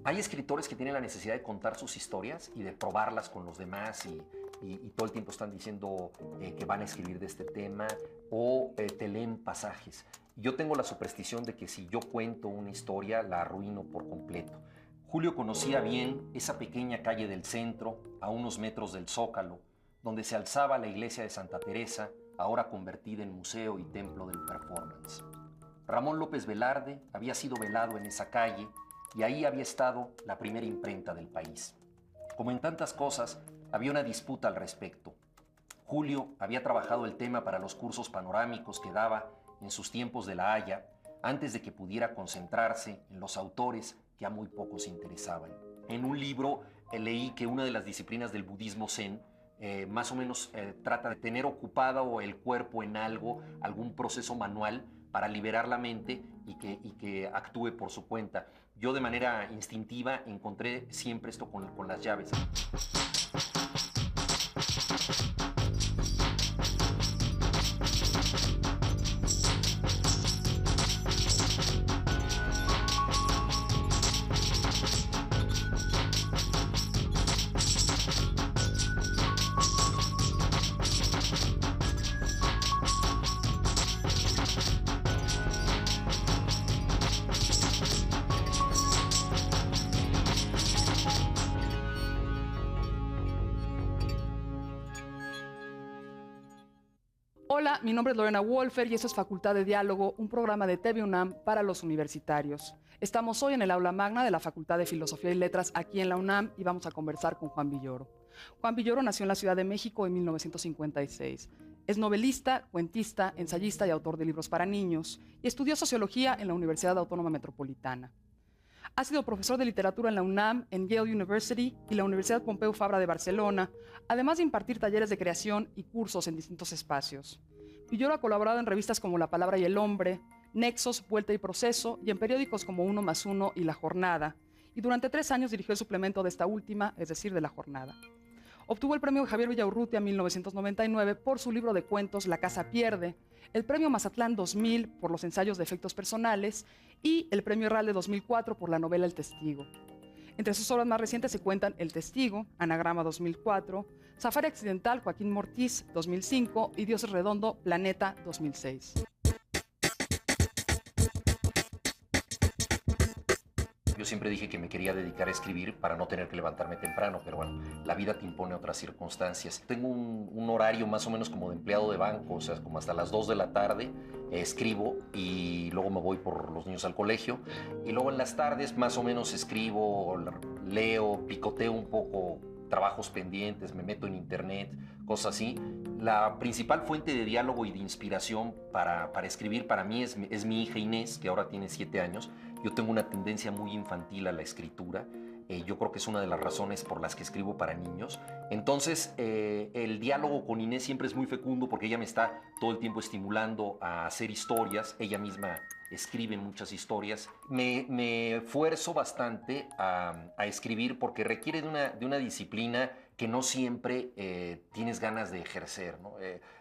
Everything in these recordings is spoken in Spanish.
Hay escritores que tienen la necesidad de contar sus historias y de probarlas con los demás y todo el tiempo están diciendo que van a escribir de este tema o te leen pasajes. Yo tengo la superstición de que si yo cuento una historia la arruino por completo. Julio conocía bien esa pequeña calle del centro, a unos metros del Zócalo, donde se alzaba la iglesia de Santa Teresa, ahora convertida en museo y templo del performance. Ramón López Velarde había sido velado en esa calle y ahí había estado la primera imprenta del país. Como en tantas cosas, había una disputa al respecto. Julio había trabajado el tema para los cursos panorámicos que daba en sus tiempos de La Haya, antes de que pudiera concentrarse en los autores que a muy pocos interesaban. En un libro leí que una de las disciplinas del budismo zen más o menos trata de tener ocupado el cuerpo en algo, algún proceso manual para liberar la mente y que actúe por su cuenta. Yo de manera instintiva encontré siempre esto con las llaves. Hola, mi nombre es Lorena Wolfer y esto es Facultad de Diálogo, un programa de TV UNAM para los universitarios. Estamos hoy en el aula magna de la Facultad de Filosofía y Letras aquí en la UNAM y vamos a conversar con Juan Villoro. Juan Villoro nació en la Ciudad de México en 1956. Es novelista, cuentista, ensayista y autor de libros para niños y estudió sociología en la Universidad Autónoma Metropolitana. Ha sido profesor de literatura en la UNAM, en Yale University y la Universidad Pompeu Fabra de Barcelona, además de impartir talleres de creación y cursos en distintos espacios. Villoro ha colaborado en revistas como La Palabra y el Hombre, Nexos, Vuelta y Proceso, y en periódicos como Uno más Uno y La Jornada, y durante 3 años dirigió el suplemento de esta última, es decir, de La Jornada. Obtuvo el premio Javier Villaurrutia en 1999 por su libro de cuentos La Casa Pierde, el premio Mazatlán 2000 por los ensayos de efectos personales y el premio Herralde 2004 por la novela El Testigo. Entre sus obras más recientes se cuentan El Testigo, Anagrama 2004, Safari Accidental, Joaquín Mortiz 2005 y Dios es Redondo, Planeta 2006. Yo siempre dije que me quería dedicar a escribir para no tener que levantarme temprano, pero bueno, la vida te impone otras circunstancias. Tengo un horario más o menos como de empleado de banco, o sea, como hasta las 2 de la tarde escribo y luego me voy por los niños al colegio. Y luego en las tardes más o menos escribo, leo, picoteo un poco trabajos pendientes, me meto en internet, cosas así. La principal fuente de diálogo y de inspiración para escribir para mí es mi hija Inés, que ahora tiene 7 años. Yo tengo una tendencia muy infantil a la escritura. Yo creo que es una de las razones por las que escribo para niños. Entonces, el diálogo con Inés siempre es muy fecundo porque ella me está todo el tiempo estimulando a hacer historias. Ella misma escribe muchas historias. Me esfuerzo bastante a escribir porque requiere de una disciplina que no siempre tienes ganas de ejercer, ¿no?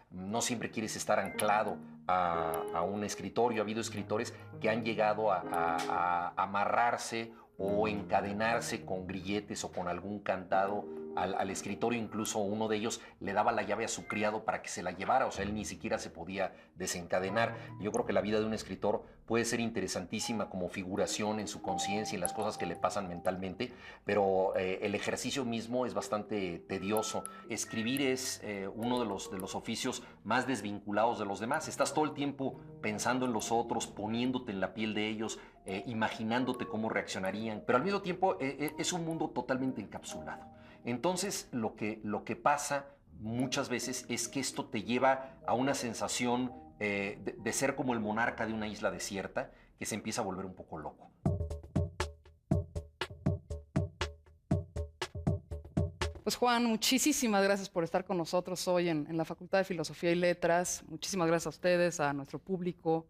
No siempre quieres estar anclado a un escritorio. Ha habido escritores que han llegado a amarrarse o encadenarse con grilletes o con algún candado al escritorio. Incluso uno de ellos le daba la llave a su criado para que se la llevara, o sea, él ni siquiera se podía desencadenar. Yo creo que la vida de un escritor puede ser interesantísima como figuración en su conciencia y en las cosas que le pasan mentalmente, pero el ejercicio mismo es bastante tedioso. Escribir es uno de los oficios más desvinculados de los demás. Estás todo el tiempo pensando en los otros, poniéndote en la piel de ellos, imaginándote cómo reaccionarían, pero al mismo tiempo es un mundo totalmente encapsulado. Entonces, lo que pasa muchas veces es que esto te lleva a una sensación de ser como el monarca de una isla desierta que se empieza a volver un poco loco. Pues Juan, muchísimas gracias por estar con nosotros hoy en la Facultad de Filosofía y Letras. Muchísimas gracias a ustedes, a nuestro público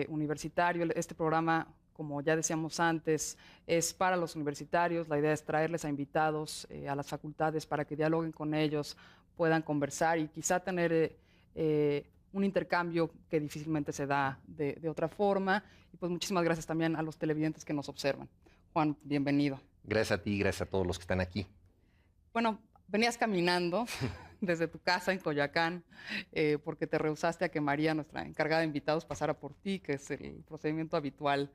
universitario. Este programa, como ya decíamos antes, es para los universitarios. La idea es traerles a invitados a las facultades para que dialoguen con ellos, puedan conversar y quizá tener un intercambio que difícilmente se da de otra forma. Y pues muchísimas gracias también a los televidentes que nos observan. Juan, bienvenido. Gracias a ti, gracias a todos los que están aquí. Bueno, venías caminando desde tu casa en Coyoacán porque te rehusaste a que María, nuestra encargada de invitados, pasara por ti, que es el procedimiento habitual.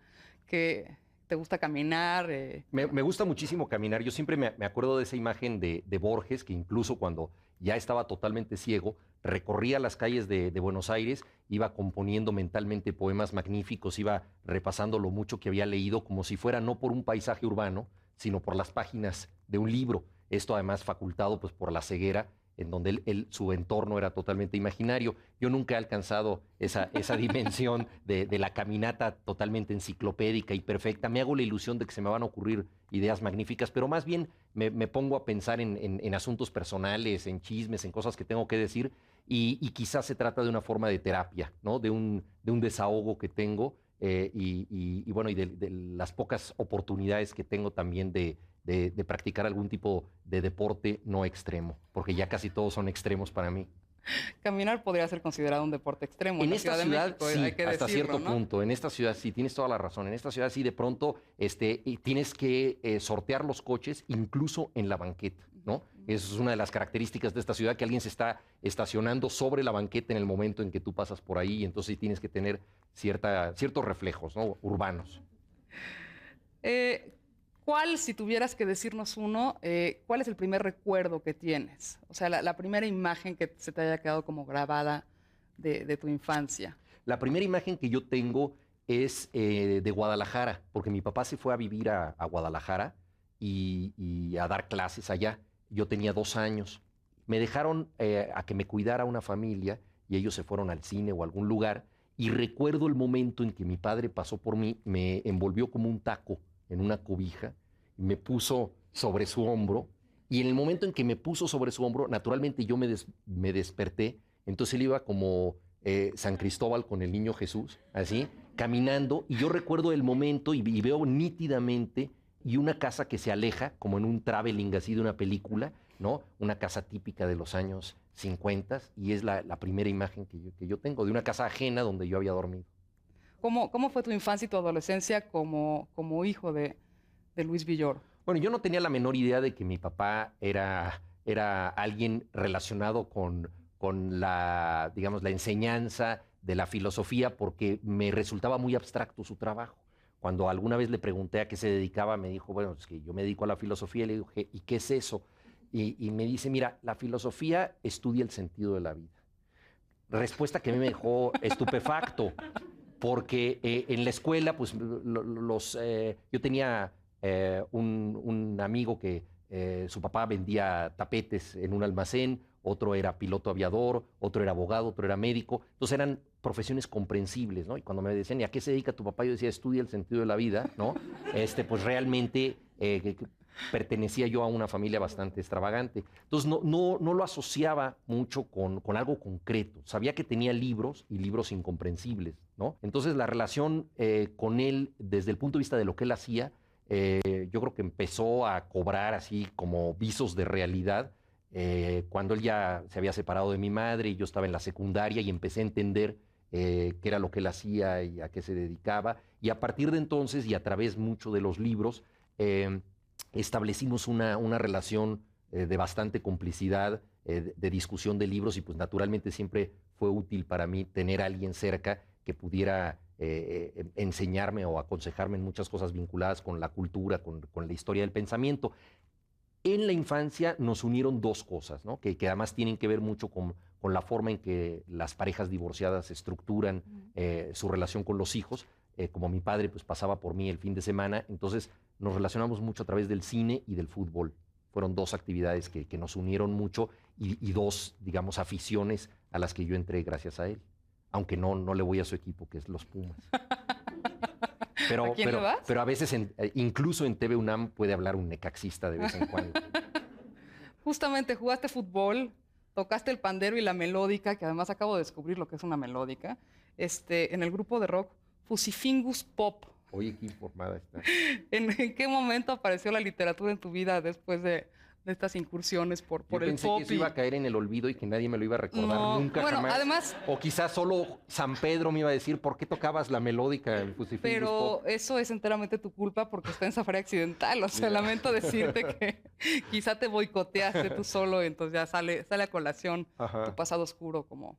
Que te gusta caminar. Me gusta muchísimo caminar. Yo siempre me acuerdo de esa imagen de Borges, que incluso cuando ya estaba totalmente ciego, recorría las calles de Buenos Aires, iba componiendo mentalmente poemas magníficos, iba repasando lo mucho que había leído, como si fuera no por un paisaje urbano, sino por las páginas de un libro. Esto además facultado pues, por la ceguera, en donde su entorno era totalmente imaginario. Yo nunca he alcanzado esa dimensión de la caminata totalmente enciclopédica y perfecta. Me hago la ilusión de que se me van a ocurrir ideas magníficas, pero más bien me pongo a pensar en asuntos personales, en chismes, en cosas que tengo que decir, y quizás se trata de una forma de terapia, ¿no? De un desahogo que tengo y bueno, y de las pocas oportunidades que tengo también de practicar algún tipo de deporte no extremo, porque ya casi todos son extremos para mí. Caminar podría ser considerado un deporte extremo. En esta ciudad, México, sí, hay que hasta decirlo, cierto ¿no? punto. En esta ciudad, sí, tienes toda la razón. En esta ciudad, sí, de pronto y tienes que sortear los coches, incluso en la banqueta, ¿no? Eso es una de las características de esta ciudad, que alguien se está estacionando sobre la banqueta en el momento en que tú pasas por ahí, y entonces sí tienes que tener ciertos reflejos, ¿no? Urbanos. ¿Cuál, si tuvieras que decirnos uno, cuál es el primer recuerdo que tienes? O sea, la primera imagen que se te haya quedado como grabada de tu infancia. La primera imagen que yo tengo es de Guadalajara, porque mi papá se fue a vivir a Guadalajara y a dar clases allá. Yo tenía 2 años. Me dejaron a que me cuidara una familia y ellos se fueron al cine o a algún lugar. Y recuerdo el momento en que mi padre pasó por mí, me envolvió como un taco en una cobija, y me puso sobre su hombro. Y en el momento en que me puso sobre su hombro, naturalmente yo me desperté. Entonces él iba como San Cristóbal con el niño Jesús, así, caminando. Y yo recuerdo el momento y veo nítidamente y una casa que se aleja, como en un traveling así de una película, ¿no? Una casa típica de los años 50, y es la primera imagen que yo tengo de una casa ajena donde yo había dormido. ¿Cómo fue tu infancia y tu adolescencia como hijo de Luis Villoro? Bueno, yo no tenía la menor idea de que mi papá era alguien relacionado con la, digamos, la enseñanza de la filosofía, porque me resultaba muy abstracto su trabajo. Cuando alguna vez le pregunté a qué se dedicaba, me dijo, bueno, es que yo me dedico a la filosofía. Y le dije, ¿y qué es eso? Y me dice, mira, la filosofía estudia el sentido de la vida. Respuesta que a mí me dejó estupefacto, porque en la escuela, pues, yo tenía un amigo que su papá vendía tapetes en un almacén, otro era piloto aviador, otro era abogado, otro era médico. Entonces eran profesiones comprensibles, ¿no? Y cuando me decían, ¿y a qué se dedica tu papá? Yo decía, estudia el sentido de la vida, ¿no? Pues realmente pertenecía yo a una familia bastante extravagante. Entonces no lo asociaba mucho con algo concreto. Sabía que tenía libros y libros incomprensibles, ¿no? Entonces la relación con él, desde el punto de vista de lo que él hacía, yo creo que empezó a cobrar así como visos de realidad cuando él ya se había separado de mi madre y yo estaba en la secundaria y empecé a entender qué era lo que él hacía y a qué se dedicaba. Y a partir de entonces y a través mucho de los libros, establecimos una relación de bastante complicidad, de discusión de libros, y pues naturalmente siempre fue útil para mí tener a alguien cerca que pudiera enseñarme o aconsejarme en muchas cosas vinculadas con la cultura, con la historia del pensamiento. En la infancia nos unieron 2 cosas, ¿no? que además tienen que ver mucho con la forma en que las parejas divorciadas estructuran su relación con los hijos. Como mi padre pues, pasaba por mí el fin de semana, entonces nos relacionamos mucho a través del cine y del fútbol. Fueron 2 actividades que nos unieron mucho y 2, digamos, aficiones a las que yo entré gracias a él. Aunque no le voy a su equipo, que es los Pumas. ¿A quién le vas? Pero a veces, incluso en TV UNAM, puede hablar un necaxista de vez en cuando. Justamente jugaste fútbol, tocaste el pandero y la melódica, que además acabo de descubrir lo que es una melódica, en el grupo de rock Fusifingus Pop. Oye, qué informada está. ¿En qué momento apareció la literatura en tu vida después de de estas incursiones por Yo el pensé pop. que eso iba a caer en el olvido y que nadie me lo iba a recordar No, nunca, bueno, jamás. además- O quizás solo San Pedro me iba a decir, ¿por qué tocabas la melódica del Fusifingus Pero Pop? eso es enteramente tu culpa porque está en Safari Accidental. O sea, lamento decirte que quizá te boicoteaste tú solo, entonces ya sale a colación Ajá. tu pasado oscuro como...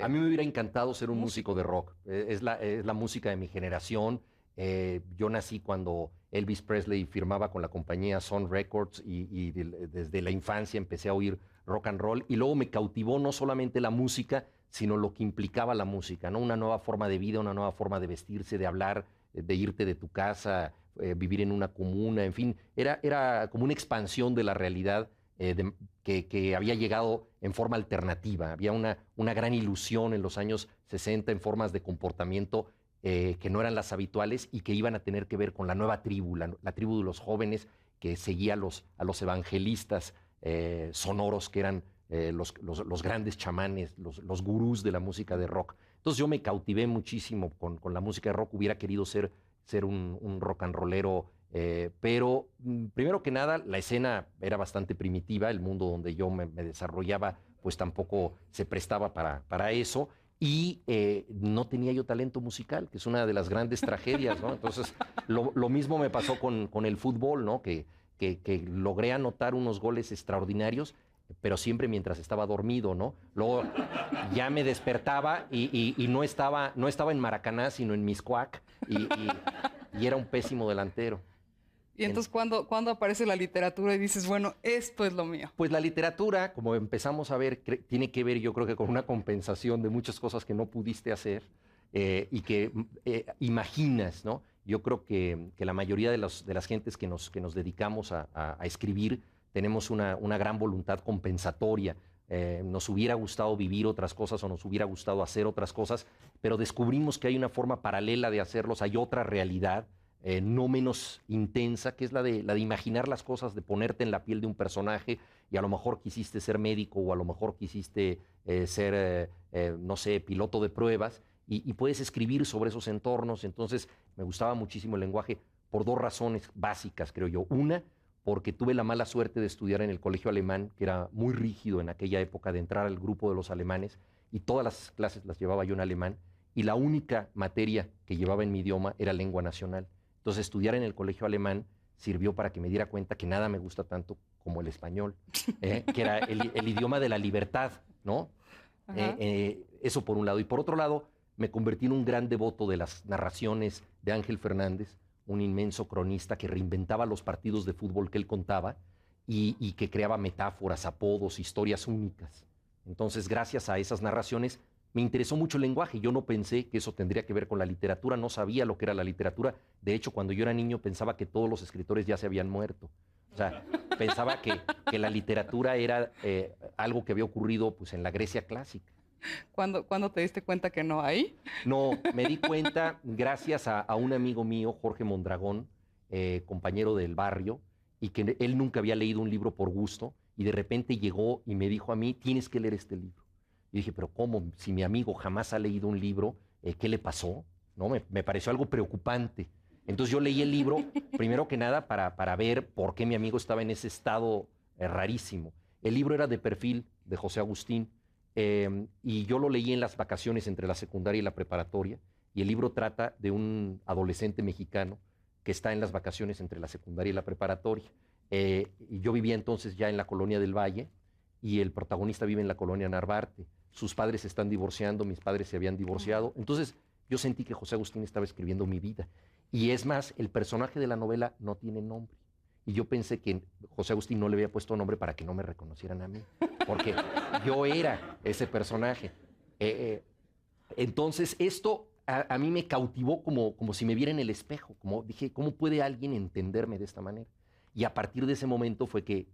A mí me hubiera encantado ser un músico. músico de rock. Es la música de mi generación. Yo nací cuando Elvis Presley firmaba con la compañía Sun Records y desde la infancia empecé a oír rock and roll. Y luego me cautivó no solamente la música, sino lo que implicaba la música, ¿no? Una nueva forma de vida, una nueva forma de vestirse, de hablar, de irte de tu casa, vivir en una comuna, en fin. Era como una expansión de la realidad que había llegado en forma alternativa. Había una gran ilusión en los años 60 en formas de comportamiento que no eran las habituales y que iban a tener que ver con la nueva tribu, la tribu de los jóvenes que seguía a los evangelistas sonoros que eran los grandes chamanes, los gurús de la música de rock. Entonces yo me cautivé muchísimo con la música de rock, hubiera querido ser un rock and rollero, pero primero que nada la escena era bastante primitiva, el mundo donde yo me desarrollaba pues tampoco se prestaba para eso. Y no tenía yo talento musical, que es una de las grandes tragedias, ¿no? Entonces, lo mismo me pasó con el fútbol, ¿no? Que logré anotar unos goles extraordinarios, pero siempre mientras estaba dormido, ¿no? Luego ya me despertaba y no estaba en Maracaná, sino en Mixcoac, y era un pésimo delantero. Y entonces, ¿cuándo aparece la literatura y dices, bueno, esto es lo mío? Pues la literatura, como empezamos a ver, tiene que ver, yo creo que con una compensación de muchas cosas que no pudiste hacer y que imaginas, ¿no? Yo creo que la mayoría de las gentes que nos dedicamos a escribir tenemos una gran voluntad compensatoria. Nos hubiera gustado vivir otras cosas o nos hubiera gustado hacer otras cosas, pero descubrimos que hay una forma paralela de hacerlos, hay otra realidad. No menos intensa, que es la de imaginar las cosas, de ponerte en la piel de un personaje y a lo mejor quisiste ser médico o a lo mejor quisiste ser, no sé, piloto de pruebas y puedes escribir sobre esos entornos. Entonces me gustaba muchísimo el lenguaje por dos razones básicas, creo yo. Una, porque tuve la mala suerte de estudiar en el colegio alemán, que era muy rígido en aquella época, de entrar al grupo de los alemanes y todas las clases las llevaba yo en alemán y la única materia que llevaba en mi idioma era lengua nacional. Entonces, estudiar en el colegio alemán sirvió para que me diera cuenta que nada me gusta tanto como el español, que era el idioma de la libertad, ¿no? Eso por un lado. Y por otro lado, me convertí en un gran devoto de las narraciones de Ángel Fernández, un inmenso cronista que reinventaba los partidos de fútbol que él contaba y que creaba metáforas, apodos, historias únicas. Entonces, gracias a esas narraciones, me interesó mucho el lenguaje. Yo no pensé que eso tendría que ver con la literatura, no sabía lo que era la literatura. De hecho, cuando yo era niño pensaba que todos los escritores ya se habían muerto. O sea, pensaba que la literatura era algo que había ocurrido pues, en la Grecia clásica. ¿Cuándo te diste cuenta que no hay? No, me di cuenta gracias a un amigo mío, Jorge Mondragón, compañero del barrio, y que él nunca había leído un libro por gusto, y de repente llegó y me dijo a mí, tienes que leer este libro. Y dije, pero ¿cómo? Si mi amigo jamás ha leído un libro, ¿qué le pasó? ¿No? Me pareció algo preocupante. Entonces yo leí el libro, primero que nada, para ver por qué mi amigo estaba en ese estado rarísimo. El libro era de perfil de José Agustín, y yo lo leí en las vacaciones entre la secundaria y la preparatoria, y el libro trata de un adolescente mexicano que está en las vacaciones entre la secundaria y la preparatoria. Y yo vivía entonces ya en la Colonia del Valle, y el protagonista vive en la Colonia Narvarte. Sus padres se están divorciando, mis padres se habían divorciado. Entonces yo sentí que José Agustín estaba escribiendo mi vida. Y es más, el personaje de la novela no tiene nombre. Y yo pensé que José Agustín no le había puesto nombre para que no me reconocieran a mí, porque yo era ese personaje. Entonces esto a mí me cautivó como si me viera en el espejo. Como dije, ¿cómo puede alguien entenderme de esta manera? Y a partir de ese momento fue que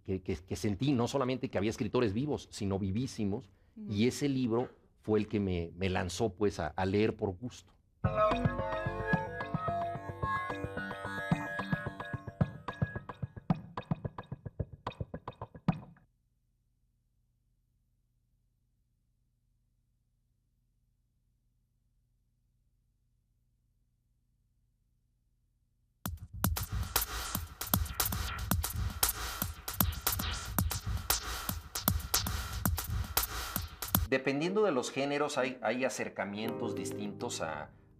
sentí no solamente que había escritores vivos, sino vivísimos, y ese libro fue el que me lanzó pues a leer por gusto. Dependiendo de los géneros, hay acercamientos distintos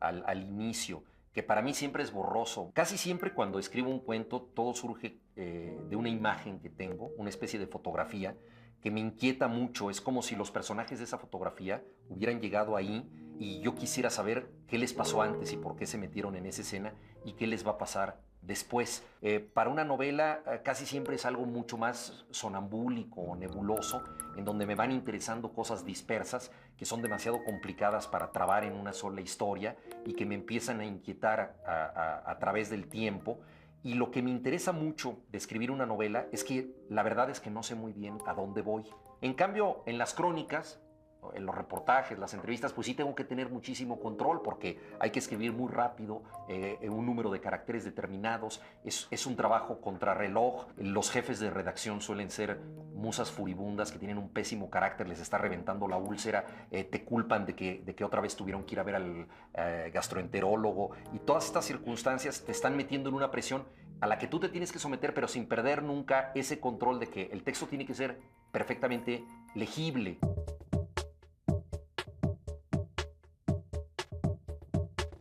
al inicio, que para mí siempre es borroso. Casi siempre cuando escribo un cuento, todo surge de una imagen que tengo, una especie de fotografía, que me inquieta mucho. Es como si los personajes de esa fotografía hubieran llegado ahí y yo quisiera saber qué les pasó antes y por qué se metieron en esa escena y qué les va a pasar después. Para una novela casi siempre es algo mucho más sonambúlico o nebuloso, en donde me van interesando cosas dispersas que son demasiado complicadas para trabar en una sola historia y que me empiezan a inquietar a través del tiempo. Y lo que me interesa mucho de escribir una novela es que la verdad es que no sé muy bien a dónde voy. En cambio, en las crónicas, en los reportajes, las entrevistas, pues sí tengo que tener muchísimo control porque hay que escribir muy rápido, en un número de caracteres determinados. Es un trabajo contrarreloj. Los jefes de redacción suelen ser musas furibundas que tienen un pésimo carácter, les está reventando la úlcera, te culpan de que otra vez tuvieron que ir a ver al gastroenterólogo, y todas estas circunstancias te están metiendo en una presión a la que tú te tienes que someter, pero sin perder nunca ese control de que el texto tiene que ser perfectamente legible.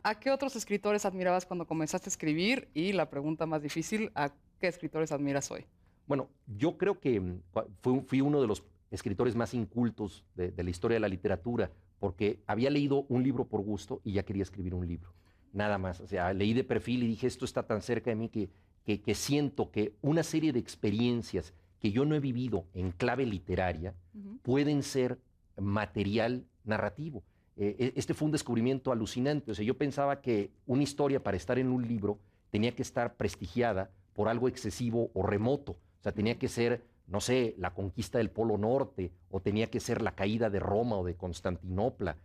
¿A qué otros escritores admirabas cuando comenzaste a escribir? Y la pregunta más difícil, ¿a qué escritores admiras hoy? Bueno, yo creo que fui uno de los escritores más incultos de la historia de la literatura, porque había leído un libro por gusto y ya quería escribir un libro. Nada más. O sea, leí de perfil y dije, esto está tan cerca de mí que siento que una serie de experiencias que yo no he vivido en clave literaria pueden ser material narrativo. Este fue un descubrimiento alucinante. O sea, yo pensaba que una historia para estar en un libro tenía que estar prestigiada por algo excesivo o remoto. O sea, tenía que ser, no sé, la conquista del Polo Norte, o tenía que ser la caída de Roma o de Constantinopla.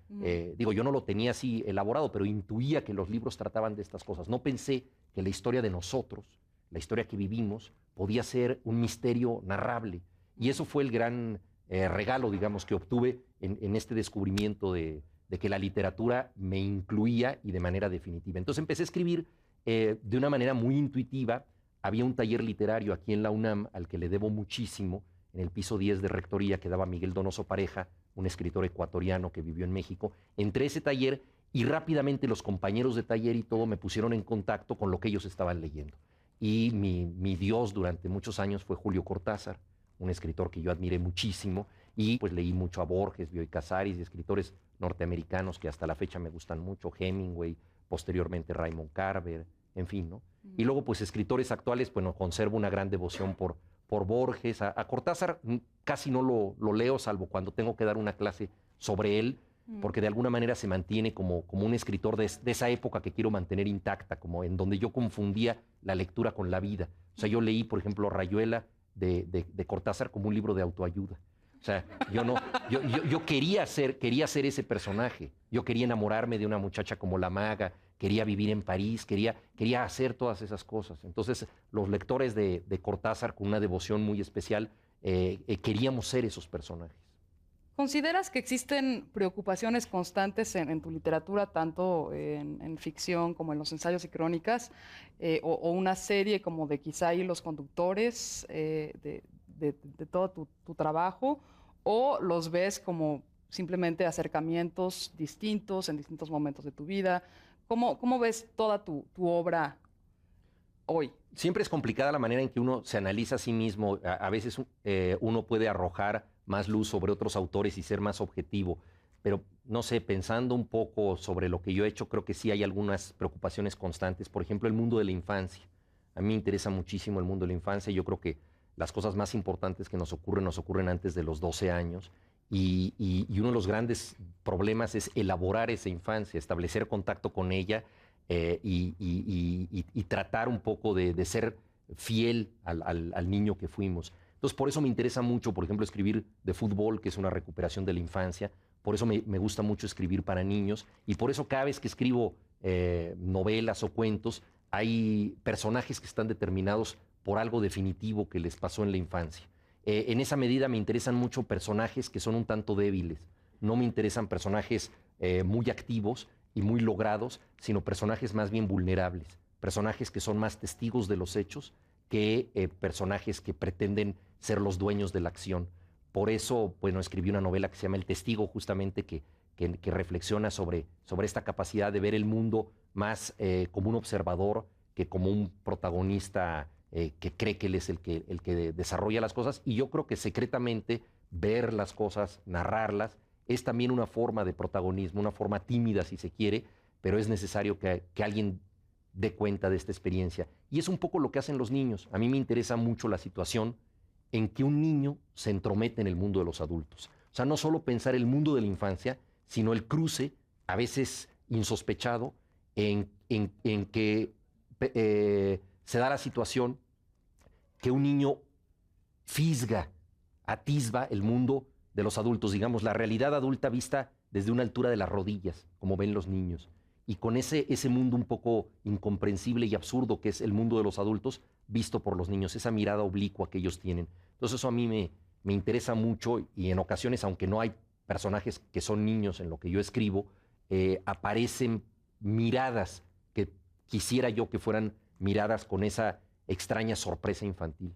Digo, yo no lo tenía así elaborado, pero intuía que los libros trataban de estas cosas. No pensé que la historia de nosotros, la historia que vivimos, podía ser un misterio narrable. Y eso fue el gran regalo, digamos, que obtuve en este descubrimiento de que la literatura me incluía y de manera definitiva. Entonces empecé a escribir de una manera muy intuitiva. Había un taller literario aquí en la UNAM al que le debo muchísimo, en el piso 10 de Rectoría, que daba Miguel Donoso Pareja, un escritor ecuatoriano que vivió en México. Entré a ese taller y rápidamente los compañeros de taller y todo me pusieron en contacto con lo que ellos estaban leyendo. Y mi dios durante muchos años fue Julio Cortázar, un escritor que yo admiré muchísimo, y pues leí mucho a Borges, Bioy Casares y escritores norteamericanos que hasta la fecha me gustan mucho, Hemingway, posteriormente Raymond Carver, en fin, ¿no? Y luego, pues, escritores actuales, bueno, conservo una gran devoción por Borges. A Cortázar casi no lo leo, salvo cuando tengo que dar una clase sobre él, porque de alguna manera se mantiene como un escritor de esa época que quiero mantener intacta, como en donde yo confundía la lectura con la vida. O sea, yo leí, por ejemplo, Rayuela de Cortázar como un libro de autoayuda. O sea, yo quería ser ese personaje. Yo quería enamorarme de una muchacha como La Maga, quería vivir en París, quería hacer todas esas cosas. Entonces, los lectores de Cortázar, con una devoción muy especial, queríamos ser esos personajes. ¿Consideras que existen preocupaciones constantes en tu literatura, tanto en ficción como en los ensayos y crónicas, o una serie como de quizá hilos conductores de todo tu trabajo, o los ves como simplemente acercamientos distintos en distintos momentos de tu vida? ¿Cómo ves toda tu obra hoy? Siempre es complicada la manera en que uno se analiza a sí mismo. A veces uno puede arrojar más luz sobre otros autores y ser más objetivo, pero no sé, pensando un poco sobre lo que yo he hecho, creo que sí hay algunas preocupaciones constantes. Por ejemplo, el mundo de la infancia. A mí me interesa muchísimo el mundo de la infancia. Yo creo que las cosas más importantes que nos ocurren antes de los 12 años. Y uno de los grandes problemas es elaborar esa infancia, establecer contacto con ella, y tratar un poco de ser fiel al niño que fuimos. Entonces, por eso me interesa mucho, por ejemplo, escribir de fútbol, que es una recuperación de la infancia. Por eso me gusta mucho escribir para niños. Y por eso cada vez que escribo novelas o cuentos, hay personajes que están determinados por algo definitivo que les pasó en la infancia. En esa medida me interesan mucho personajes que son un tanto débiles. No me interesan personajes muy activos y muy logrados, sino personajes más bien vulnerables. Personajes que son más testigos de los hechos que personajes que pretenden ser los dueños de la acción. por eso, bueno, escribí una novela que se llama El Testigo, justamente que reflexiona sobre esta capacidad de ver el mundo más como un observador que como un protagonista que cree que él es el que desarrolla las cosas. Y yo creo que secretamente ver las cosas, narrarlas, es también una forma de protagonismo, una forma tímida si se quiere, pero es necesario que alguien dé cuenta de esta experiencia. Y es un poco lo que hacen los niños. A mí me interesa mucho la situación en que un niño se entromete en el mundo de los adultos. O sea, no solo pensar el mundo de la infancia, sino el cruce, a veces insospechado, en que se da la situación que un niño fisga, atisba el mundo de los adultos, digamos, la realidad adulta vista desde una altura de las rodillas, como ven los niños. Y con ese mundo un poco incomprensible y absurdo que es el mundo de los adultos, visto por los niños, esa mirada oblicua que ellos tienen. Entonces eso a mí me interesa mucho y en ocasiones, aunque no hay personajes que son niños en lo que yo escribo, aparecen miradas que quisiera yo que fueran miradas con esa extraña sorpresa infantil.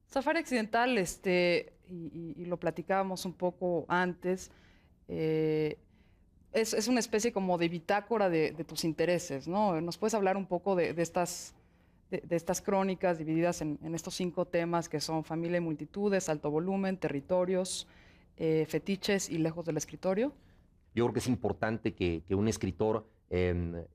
Safari Accidental, y lo platicábamos un poco antes, es una especie como de bitácora de tus intereses, ¿no? ¿Nos puedes hablar un poco de estas crónicas divididas en estos 5 temas que son familia y multitudes, alto volumen, territorios, fetiches y lejos del escritorio? Yo creo que es importante que un escritor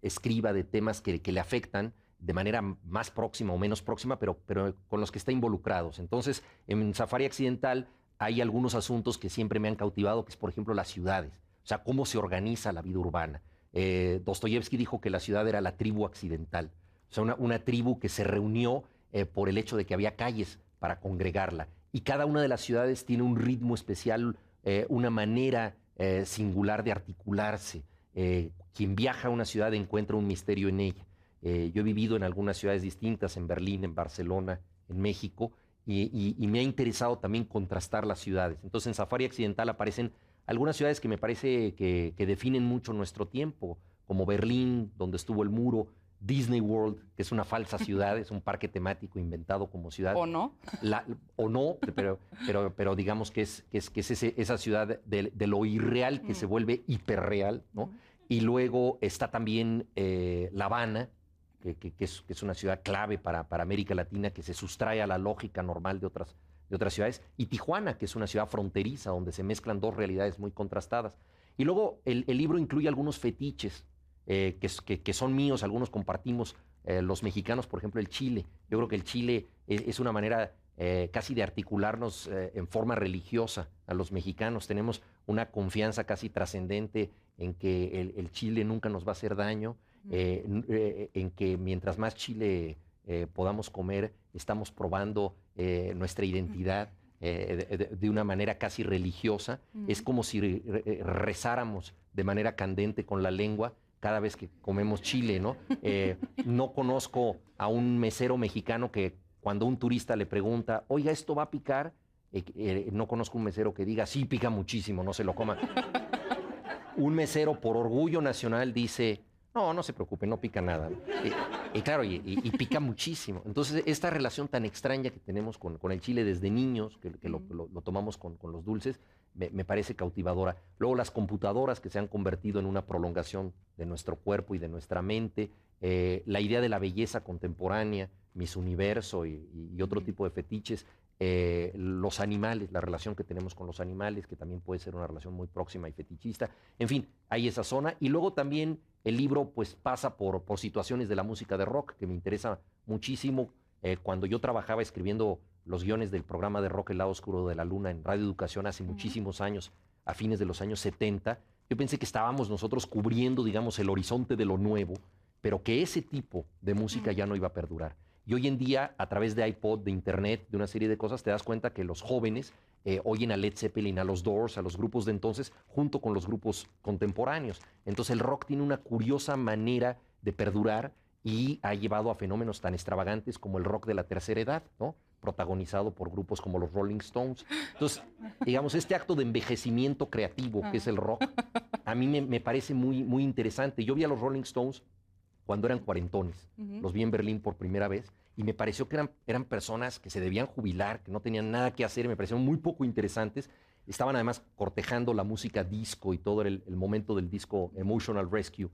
escriba de temas que le afectan de manera más próxima o menos próxima, pero con los que está involucrados. Entonces, en Safari Accidental hay algunos asuntos que siempre me han cautivado, que es, por ejemplo, las ciudades. O sea, cómo se organiza la vida urbana. Dostoyevsky dijo que la ciudad era la tribu accidental. O sea, una tribu que se reunió por el hecho de que había calles para congregarla. Y cada una de las ciudades tiene un ritmo especial, una manera singular de articularse. Quien viaja a una ciudad encuentra un misterio en ella. Yo he vivido en algunas ciudades distintas, en Berlín, en Barcelona, en México, y me ha interesado también contrastar las ciudades. Entonces, en Safari Accidental aparecen algunas ciudades que me parece que definen mucho nuestro tiempo, como Berlín, donde estuvo el muro, Disney World, que es una falsa ciudad, es un parque temático inventado como ciudad. ¿O no? O no, pero digamos que es esa ciudad de lo irreal que se vuelve hiperreal, ¿no? Y luego está también La Habana, que es una ciudad clave para América Latina, que se sustrae a la lógica normal de otras ciudades, y Tijuana, que es una ciudad fronteriza, donde se mezclan dos realidades muy contrastadas. Y luego el libro incluye algunos fetiches que son míos, algunos compartimos los mexicanos, por ejemplo, el Chile. Yo creo que el Chile es una manera casi de articularnos en forma religiosa a los mexicanos. Tenemos una confianza casi trascendente en que el chile nunca nos va a hacer daño, en que mientras más chile podamos comer, estamos probando nuestra identidad de una manera casi religiosa. Es como si rezáramos de manera candente con la lengua cada vez que comemos chile, ¿no? No conozco a un mesero mexicano que cuando un turista le pregunta, oiga, ¿esto va a picar? No conozco un mesero que diga, sí, pica muchísimo, no se lo coma. Un mesero, por orgullo nacional, dice, no se preocupe, no pica nada. Y claro, y pica muchísimo. Entonces, esta relación tan extraña que tenemos con el chile desde niños, que lo tomamos con los dulces, me parece cautivadora. Luego, las computadoras que se han convertido en una prolongación de nuestro cuerpo y de nuestra mente, la idea de la belleza contemporánea, Miss Universo y otro tipo de fetiches, los animales, la relación que tenemos con los animales, que también puede ser una relación muy próxima y fetichista. En fin, hay esa zona. Y luego también el libro pues pasa por situaciones de la música de rock, que me interesa muchísimo. Cuando yo trabajaba escribiendo los guiones del programa de rock El Lado Oscuro de la Luna en Radio Educación hace muchísimos años, a fines de los años 70, yo pensé que estábamos nosotros cubriendo, digamos, el horizonte de lo nuevo, pero que ese tipo de música ya no iba a perdurar. Y hoy en día, a través de iPod, de Internet, de una serie de cosas, te das cuenta que los jóvenes oyen a Led Zeppelin, a los Doors, a los grupos de entonces, junto con los grupos contemporáneos. Entonces el rock tiene una curiosa manera de perdurar y ha llevado a fenómenos tan extravagantes como el rock de la tercera edad, ¿no? Protagonizado por grupos como los Rolling Stones. Entonces, digamos, este acto de envejecimiento creativo que es el rock, a mí me parece muy, muy interesante. Yo vi a los Rolling Stones cuando eran cuarentones. Los vi en Berlín por primera vez y me pareció que eran personas que se debían jubilar, que no tenían nada que hacer y me parecieron muy poco interesantes. Estaban además cortejando la música disco y todo el momento del disco Emotional Rescue.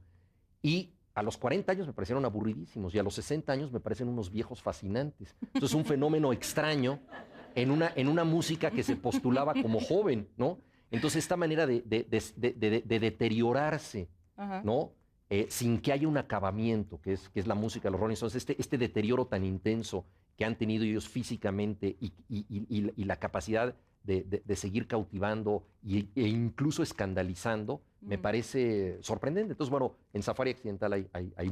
Y a los 40 años me parecieron aburridísimos y a los 60 años me parecen unos viejos fascinantes. Entonces, un fenómeno extraño en una música que se postulaba como joven, ¿no? Entonces, esta manera de deteriorarse, ¿no? Sin que haya un acabamiento, que es la música de los Rolling Stones, este deterioro tan intenso que han tenido ellos físicamente y la capacidad de seguir cautivando e incluso escandalizando, me parece sorprendente. Entonces, bueno, en Safari Accidental hay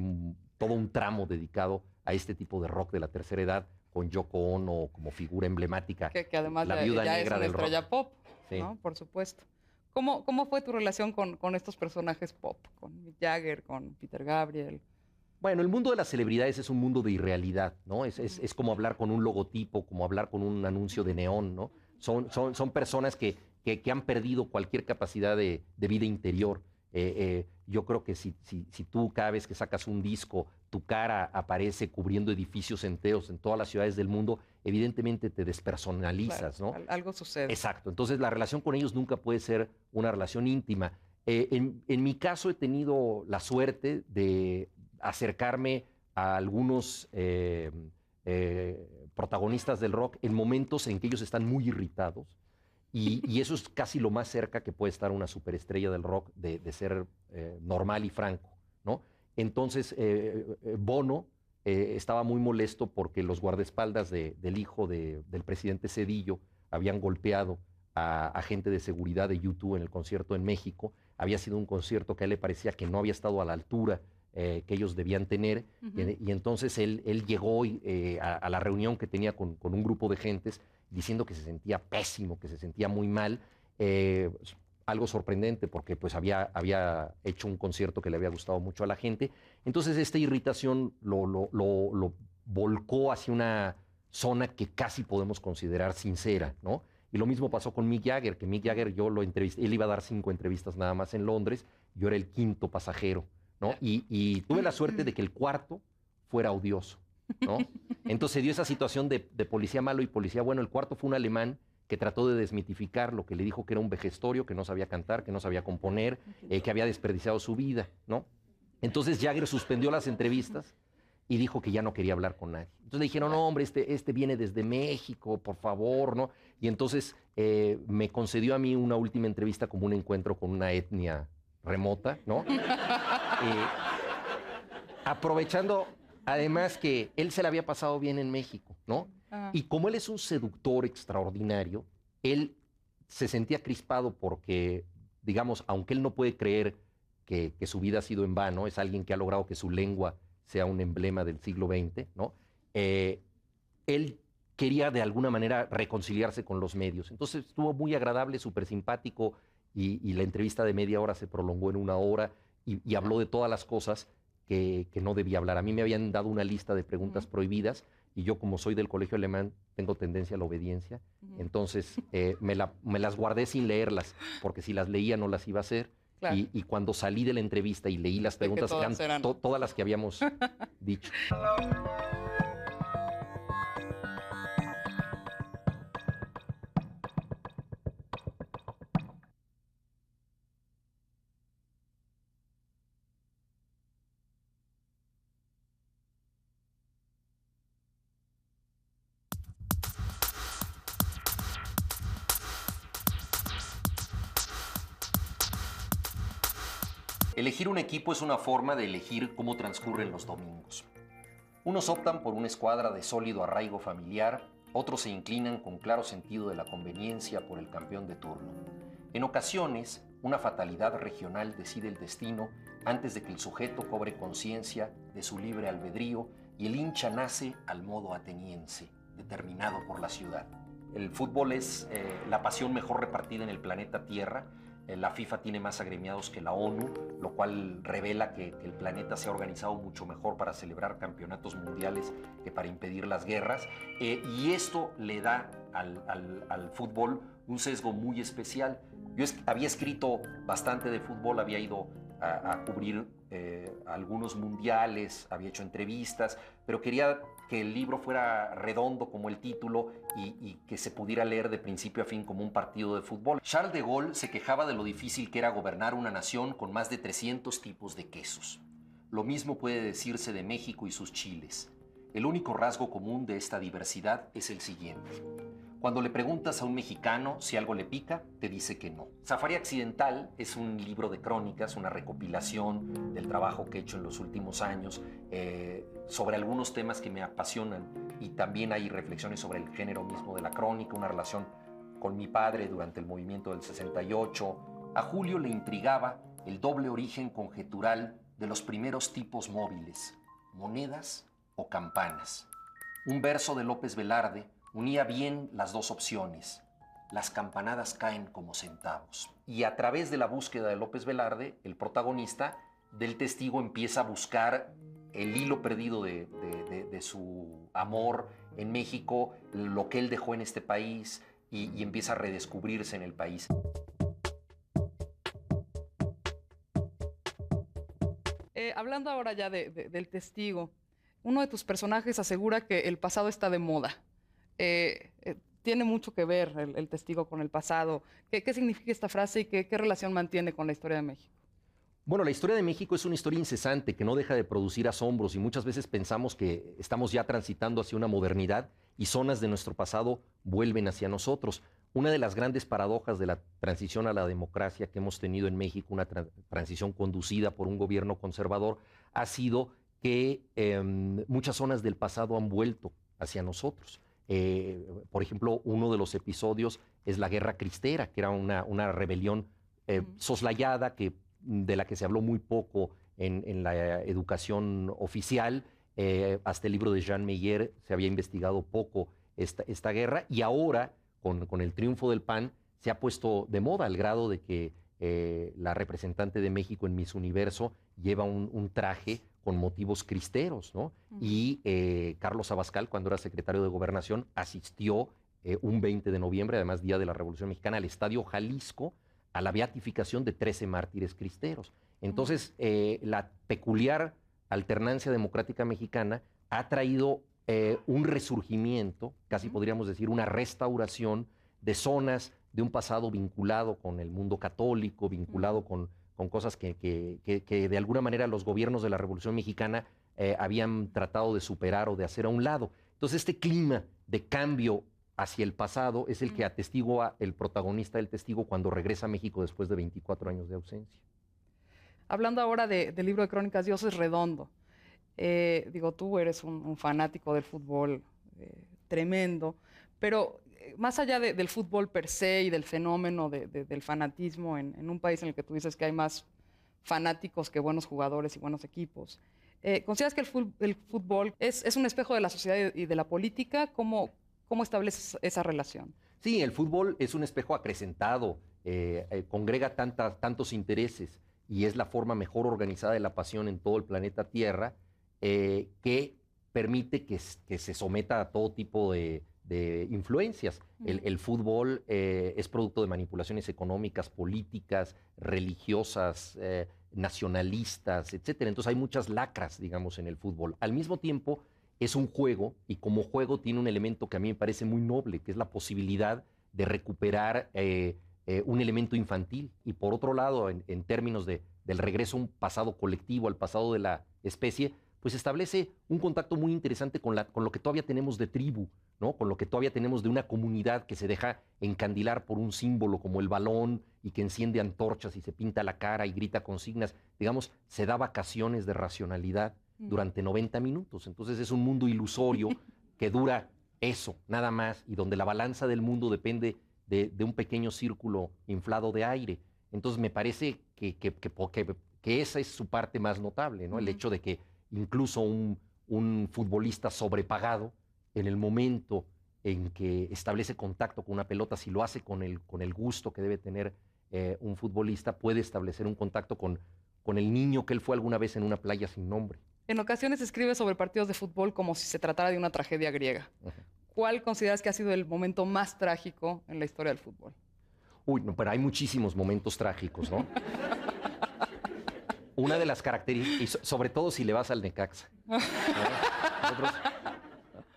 todo un tramo dedicado a este tipo de rock de la tercera edad, con Yoko Ono como figura emblemática, que además la viuda ya negra es una del rock. estrella pop, Sí. ¿no? Por supuesto. ¿Cómo fue tu relación con estos personajes pop? Con Mick Jagger, con Peter Gabriel. Bueno, el mundo de las celebridades es un mundo de irrealidad, ¿no? Es como hablar con un logotipo, como hablar con un anuncio de neón, ¿no? Son personas que han perdido cualquier capacidad de vida interior. Yo creo que si tú cada vez que sacas un disco, tu cara aparece cubriendo edificios enteros en todas las ciudades del mundo, evidentemente te despersonalizas, Claro, ¿no? algo sucede. Exacto. Entonces la relación con ellos nunca puede ser una relación íntima. En mi caso he tenido la suerte de acercarme a algunos protagonistas del rock en momentos en que ellos están muy irritados. Y eso es casi lo más cerca que puede estar una superestrella del rock de ser normal y franco, ¿no? Entonces, Bono estaba muy molesto porque los guardaespaldas del hijo del presidente Zedillo habían golpeado a gente de seguridad de U2 en el concierto en México. Había sido un concierto que a él le parecía que no había estado a la altura que ellos debían tener. Y entonces él llegó a la reunión que tenía con un grupo de gentes diciendo que se sentía pésimo, que se sentía muy mal. Algo sorprendente porque pues había hecho un concierto que le había gustado mucho a la gente. Entonces esta irritación lo volcó hacia una zona que casi podemos considerar sincera, ¿no? Y lo mismo pasó con Mick Jagger, que Mick Jagger yo lo entrevisté, él iba a dar 5 entrevistas nada más en Londres, yo era el 5º pasajero, ¿no? Y tuve la suerte de que el 4º fuera odioso, ¿no? Entonces se dio esa situación de policía malo y policía bueno. El 4º fue un alemán que trató de desmitificar lo que le dijo que era un vejestorio, que no sabía cantar, que no sabía componer, que había desperdiciado su vida, ¿no? Entonces Jagger suspendió las entrevistas y dijo que ya no quería hablar con nadie. Entonces le dijeron, no, hombre, este viene desde México, por favor, ¿no? Y entonces me concedió a mí una última entrevista como un encuentro con una etnia remota, ¿no? Aprovechando, además, que él se la había pasado bien en México, ¿no? Y como él es un seductor extraordinario, él se sentía crispado porque, digamos, aunque él no puede creer que su vida ha sido en vano, es alguien que ha logrado que su lengua sea un emblema del siglo XX, ¿no? Él quería de alguna manera reconciliarse con los medios. Entonces estuvo muy agradable, súper simpático, y la entrevista de media hora se prolongó en 1 hora y habló de todas las cosas que no debía hablar. A mí me habían dado una lista de preguntas prohibidas y yo, como soy del colegio alemán, tengo tendencia a la obediencia. Entonces me las guardé sin leerlas, porque si las leía no las iba a hacer. Claro. Y cuando salí de la entrevista y leí las preguntas, eran todas las que habíamos dicho. Elegir un equipo es una forma de elegir cómo transcurren los domingos. Unos optan por una escuadra de sólido arraigo familiar, otros se inclinan con claro sentido de la conveniencia por el campeón de turno. En ocasiones, una fatalidad regional decide el destino antes de que el sujeto cobre conciencia de su libre albedrío y el hincha nace al modo ateniense, determinado por la ciudad. El fútbol es la pasión mejor repartida en el planeta Tierra. La FIFA tiene más agremiados que la ONU, lo cual revela que el planeta se ha organizado mucho mejor para celebrar campeonatos mundiales que para impedir las guerras. Y esto le da al fútbol un sesgo muy especial. Yo había escrito bastante de fútbol, había ido a cubrir algunos mundiales, había hecho entrevistas, pero quería que el libro fuera redondo como el título y que se pudiera leer de principio a fin como un partido de fútbol. Charles de Gaulle se quejaba de lo difícil que era gobernar una nación con más de 300 tipos de quesos. Lo mismo puede decirse de México y sus chiles. El único rasgo común de esta diversidad es el siguiente. Cuando le preguntas a un mexicano si algo le pica, te dice que no. Safari Accidental es un libro de crónicas, una recopilación del trabajo que he hecho en los últimos años sobre algunos temas que me apasionan, y también hay reflexiones sobre el género mismo de la crónica, una relación con mi padre durante el movimiento del 68. A Julio le intrigaba el doble origen conjetural de los primeros tipos móviles, monedas o campanas. Un verso de López Velarde unía bien las dos opciones. Las campanadas caen como centavos. Y a través de la búsqueda de López Velarde, el protagonista del Testigo empieza a buscar el hilo perdido de su amor en México, lo que él dejó en este país, y empieza a redescubrirse en el país. Hablando ahora ya del Testigo, uno de tus personajes asegura que el pasado está de moda. Tiene mucho que ver el Testigo con el pasado. ¿Qué significa esta frase y qué relación mantiene con la historia de México? Bueno, la historia de México es una historia incesante que no deja de producir asombros, y muchas veces pensamos que estamos ya transitando hacia una modernidad y zonas de nuestro pasado vuelven hacia nosotros. Una de las grandes paradojas de la transición a la democracia que hemos tenido en México, una transición conducida por un gobierno conservador, ha sido que muchas zonas del pasado han vuelto hacia nosotros. Por ejemplo, uno de los episodios es la Guerra Cristera, que era una rebelión soslayada, de la que se habló muy poco en la educación oficial. Hasta el libro de Jean Meyer se había investigado poco esta guerra, y ahora, con el triunfo del PAN, se ha puesto de moda al grado de que la representante de México en Miss Universo lleva un traje con motivos cristeros, ¿no? Y Carlos Abascal, cuando era secretario de Gobernación, asistió un 20 de noviembre, además Día de la Revolución Mexicana, al Estadio Jalisco, a la beatificación de 13 mártires cristeros. Entonces, la peculiar alternancia democrática mexicana ha traído un resurgimiento, casi podríamos decir una restauración de zonas de un pasado vinculado con el mundo católico, vinculado con cosas que de alguna manera los gobiernos de la Revolución Mexicana habían tratado de superar o de hacer a un lado. Entonces, este clima de cambio hacia el pasado es el que atestigua el protagonista del Testigo cuando regresa a México después de 24 años de ausencia. Hablando ahora del libro de crónicas, Dios es redondo. Digo, tú eres un fanático del fútbol tremendo, pero más allá del fútbol per se y del fenómeno del fanatismo en un país en el que tú dices que hay más fanáticos que buenos jugadores y buenos equipos, ¿consideras que el fútbol es un espejo de la sociedad y de la política? ¿Cómo estableces esa relación? Sí, el fútbol es un espejo acrecentado, congrega tantos intereses, y es la forma mejor organizada de la pasión en todo el planeta Tierra, que permite que se someta a todo tipo de influencias. El fútbol es producto de manipulaciones económicas, políticas, religiosas, nacionalistas, etcétera. Entonces hay muchas lacras, digamos, en el fútbol. Al mismo tiempo, es un juego, y como juego tiene un elemento que a mí me parece muy noble, que es la posibilidad de recuperar un elemento infantil. Y por otro lado, en términos del regreso a un pasado colectivo, al pasado de la especie, pues establece un contacto muy interesante con lo que todavía tenemos de tribu, ¿no? Con lo que todavía tenemos de una comunidad que se deja encandilar por un símbolo como el balón, y que enciende antorchas y se pinta la cara y grita consignas. Digamos, se da vacaciones de racionalidad durante 90 minutos. Entonces es un mundo ilusorio que dura eso, nada más, y donde la balanza del mundo depende de un pequeño círculo inflado de aire. Entonces me parece que esa es su parte más notable, ¿no? El hecho de que incluso un futbolista sobrepagado, en el momento en que establece contacto con una pelota, si lo hace con el gusto que debe tener un futbolista, puede establecer un contacto con el niño que él fue alguna vez en una playa sin nombre. En ocasiones escribe sobre partidos de fútbol como si se tratara de una tragedia griega. ¿Cuál consideras que ha sido el momento más trágico en la historia del fútbol? Uy, no, pero hay muchísimos momentos trágicos, ¿no? una de las características, y sobre todo si le vas al Necaxa. Nosotros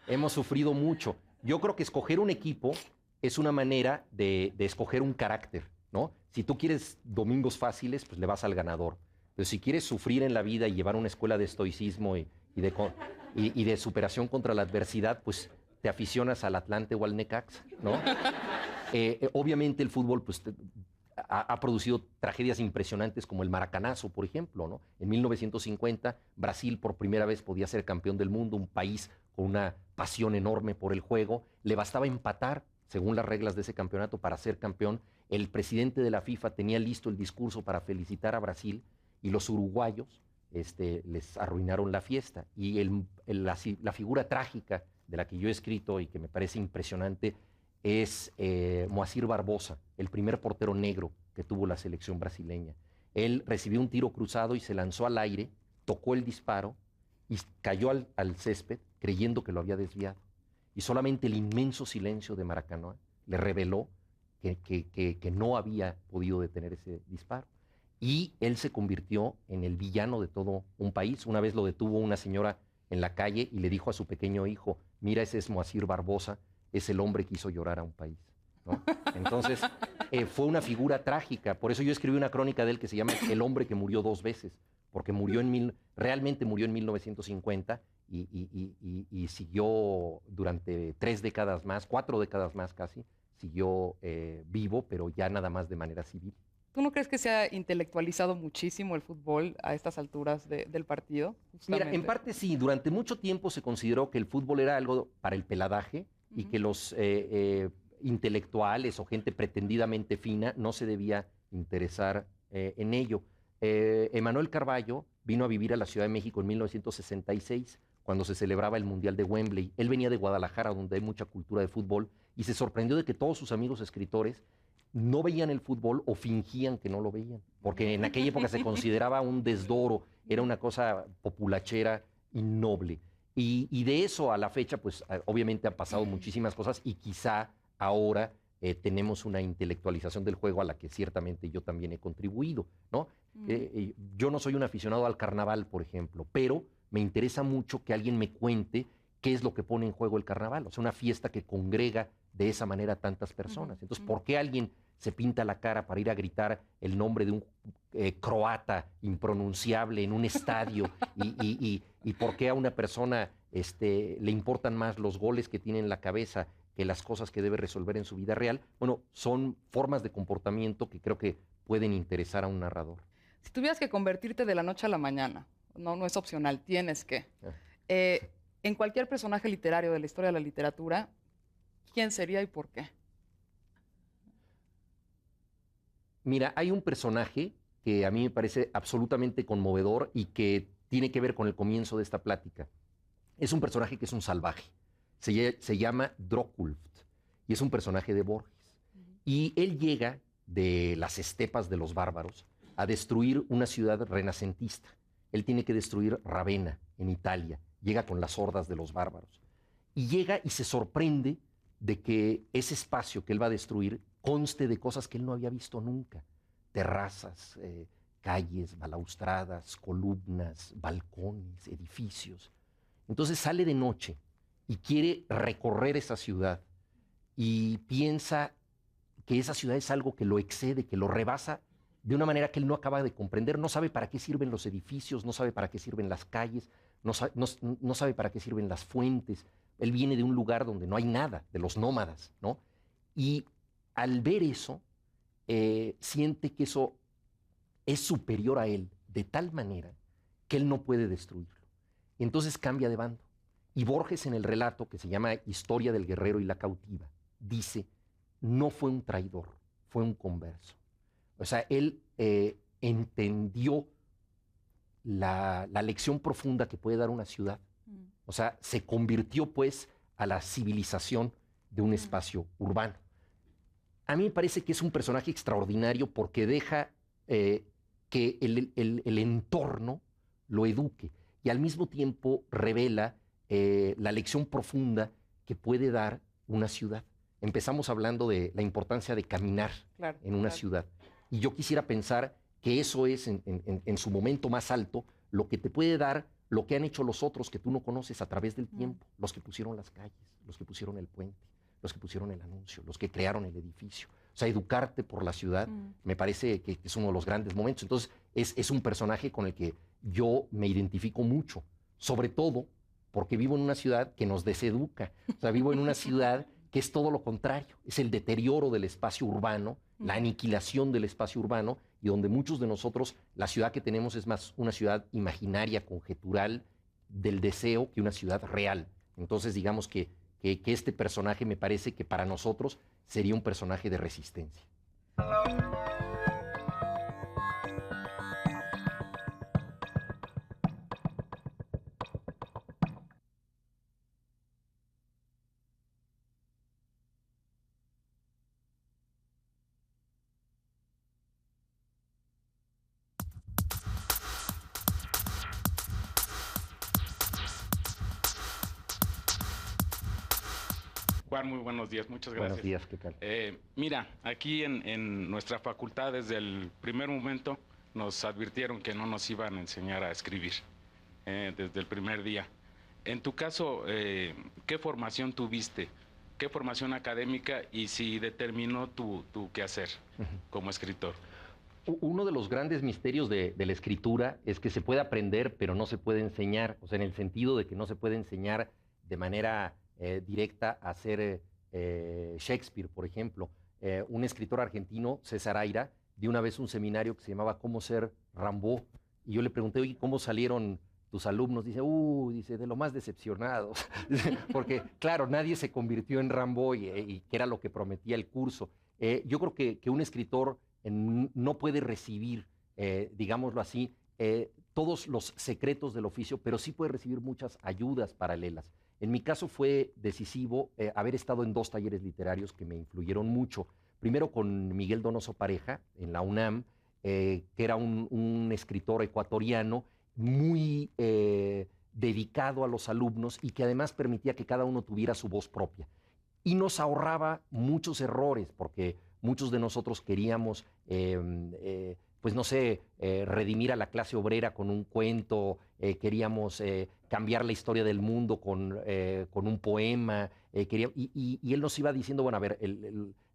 hemos sufrido mucho. Yo creo que escoger un equipo es una manera de escoger un carácter, ¿no? Si tú quieres domingos fáciles, pues le vas al ganador. Pero si quieres sufrir en la vida y llevar una escuela de estoicismo y de superación contra la adversidad, pues te aficionas al Atlante o al Necaxa, ¿no? Obviamente el fútbol pues, ha producido tragedias impresionantes como el Maracanazo, por ejemplo, ¿no? En 1950, Brasil por primera vez podía ser campeón del mundo, un país con una pasión enorme por el juego. Le bastaba empatar, según las reglas de ese campeonato, para ser campeón. El presidente de la FIFA tenía listo el discurso para felicitar a Brasil y los uruguayos les arruinaron la fiesta. Y la figura trágica de la que yo he escrito y que me parece impresionante es Moacir Barbosa, el primer portero negro que tuvo la selección brasileña. Él recibió un tiro cruzado y se lanzó al aire, tocó el disparo y cayó al césped creyendo que lo había desviado. Y solamente el inmenso silencio de Maracaná le reveló que no había podido detener ese disparo. Y él se convirtió en el villano de todo un país. Una vez lo detuvo una señora en la calle y le dijo a su pequeño hijo, mira, ese es Moacir Barbosa, es el hombre que hizo llorar a un país, ¿no? Entonces, fue una figura trágica. Por eso yo escribí una crónica de él que se llama El hombre que murió dos veces, porque realmente murió en 1950 y siguió durante 3 décadas más, 4 décadas más casi, siguió vivo, pero ya nada más de manera civil. ¿Tú no crees que se ha intelectualizado muchísimo el fútbol a estas alturas del partido? Mira, en parte sí. Durante mucho tiempo se consideró que el fútbol era algo para el peladaje y que los intelectuales o gente pretendidamente fina no se debía interesar en ello. Emanuel Carballo vino a vivir a la Ciudad de México en 1966, cuando se celebraba el Mundial de Wembley. Él venía de Guadalajara, donde hay mucha cultura de fútbol, y se sorprendió de que todos sus amigos escritores no veían el fútbol o fingían que no lo veían, porque en aquella época se consideraba un desdoro, era una cosa populachera y noble. Y de eso a la fecha, pues obviamente han pasado muchísimas cosas y quizá ahora tenemos una intelectualización del juego a la que ciertamente yo también he contribuido, ¿no? Yo no soy un aficionado al carnaval, por ejemplo, pero me interesa mucho que alguien me cuente qué es lo que pone en juego el carnaval, o sea, una fiesta que congrega de esa manera a tantas personas. Entonces, ¿por qué alguien se pinta la cara para ir a gritar el nombre de un croata impronunciable en un estadio? ¿Y por qué a una persona le importan más los goles que tiene en la cabeza que las cosas que debe resolver en su vida real? Bueno, son formas de comportamiento que creo que pueden interesar a un narrador. Si tuvieras que convertirte de la noche a la mañana, no es opcional, tienes que. En cualquier personaje literario de la historia de la literatura, ¿quién sería y por qué? Mira, hay un personaje que a mí me parece absolutamente conmovedor y que tiene que ver con el comienzo de esta plática. Es un personaje que es un salvaje. Se llama Drokulf y es un personaje de Borges. Y él llega de las estepas de los bárbaros a destruir una ciudad renacentista. Él tiene que destruir Ravenna, en Italia. Llega con las hordas de los bárbaros. Y llega y se sorprende de que ese espacio que él va a destruir conste de cosas que él no había visto nunca. Terrazas, calles, balaustradas, columnas, balcones, edificios. Entonces sale de noche y quiere recorrer esa ciudad y piensa que esa ciudad es algo que lo excede, que lo rebasa de una manera que él no acaba de comprender. No sabe para qué sirven los edificios, no sabe para qué sirven las calles, no sabe para qué sirven las fuentes. Él viene de un lugar donde no hay nada, de los nómadas, ¿no? Y al ver eso, siente que eso es superior a él de tal manera que él no puede destruirlo. Entonces cambia de bando. Y Borges, en el relato que se llama Historia del guerrero y la cautiva, dice, no fue un traidor, fue un converso. O sea, él entendió la lección profunda que puede dar una ciudad. O sea, se convirtió pues a la civilización de un espacio urbano. A mí me parece que es un personaje extraordinario porque deja que el entorno lo eduque y al mismo tiempo revela la lección profunda que puede dar una ciudad. Empezamos hablando de la importancia de caminar en una ciudad. Y yo quisiera pensar que eso es en su momento más alto lo que te puede dar lo que han hecho los otros que tú no conoces a través del tiempo, los que pusieron las calles, los que pusieron el puente, los que pusieron el anuncio, los que crearon el edificio. O sea, educarte por la ciudad me parece que es uno de los grandes momentos. Entonces, es un personaje con el que yo me identifico mucho, sobre todo porque vivo en una ciudad que nos deseduca. O sea, vivo en una ciudad que es todo lo contrario, es el deterioro del espacio urbano, la aniquilación del espacio urbano, y donde muchos de nosotros, la ciudad que tenemos es más una ciudad imaginaria, conjetural, del deseo, que una ciudad real. Entonces, digamos que este personaje me parece que para nosotros sería un personaje de resistencia. Juan, muy buenos días, muchas gracias. Buenos días, ¿qué tal? Mira, aquí en nuestra facultad desde el primer momento nos advirtieron que no nos iban a enseñar a escribir, desde el primer día. En tu caso, ¿qué formación tuviste? ¿Qué formación académica y si determinó tu quehacer como escritor? Uno de los grandes misterios de la escritura es que se puede aprender, pero no se puede enseñar. O sea, en el sentido de que no se puede enseñar de manera directa a hacer Shakespeare, por ejemplo. Un escritor argentino, César Aira, dio una vez un seminario que se llamaba Cómo ser Rimbaud, y yo le pregunté, oye, ¿cómo salieron tus alumnos? Dice, dice, de lo más decepcionados, porque claro, nadie se convirtió en Rimbaud y que era lo que prometía el curso. Yo creo que un escritor no puede recibir, digámoslo así, todos los secretos del oficio, pero sí puede recibir muchas ayudas paralelas. En mi caso fue decisivo haber estado en 2 talleres literarios que me influyeron mucho. Primero con Miguel Donoso Pareja, en la UNAM, que era un escritor ecuatoriano muy dedicado a los alumnos y que además permitía que cada uno tuviera su voz propia. Y nos ahorraba muchos errores, porque muchos de nosotros queríamos, pues no sé, redimir a la clase obrera con un cuento, queríamos cambiar la historia del mundo con un poema, y él nos iba diciendo, bueno, a ver,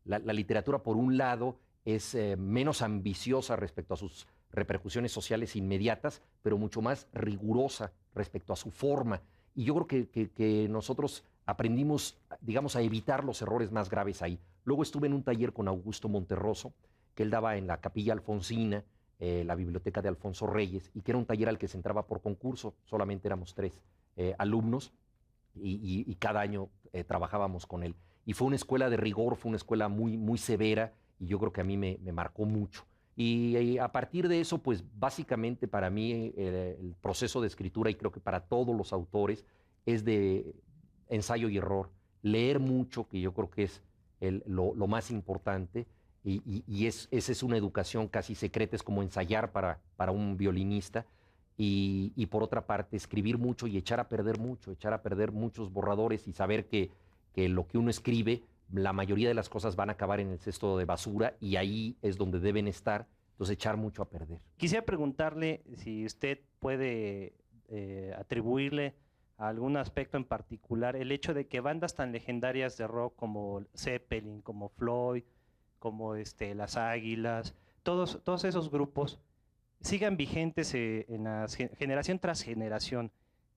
la literatura por un lado es menos ambiciosa respecto a sus repercusiones sociales inmediatas, pero mucho más rigurosa respecto a su forma. Y yo creo que nosotros aprendimos, digamos, a evitar los errores más graves ahí. Luego estuve en un taller con Augusto Monterroso, que él daba en la Capilla Alfonsina, la biblioteca de Alfonso Reyes, y que era un taller al que se entraba por concurso. Solamente éramos 3 alumnos y cada año trabajábamos con él. Y fue una escuela de rigor, fue una escuela muy, muy severa, y yo creo que a mí me marcó mucho. Y a partir de eso, pues básicamente para mí el proceso de escritura, y creo que para todos los autores, es de ensayo y error. Leer mucho, que yo creo que es lo más importante, y esa es una educación casi secreta, es como ensayar para un violinista. Y por otra parte, escribir mucho y echar a perder muchos borradores, y saber que lo que uno escribe, la mayoría de las cosas van a acabar en el cesto de basura, y ahí es donde deben estar. Entonces, echar mucho a perder. Quisiera preguntarle si usted puede atribuirle a algún aspecto en particular el hecho de que bandas tan legendarias de rock como Zeppelin, como Floyd, como Las Águilas, todos esos grupos sigan vigentes generación tras generación,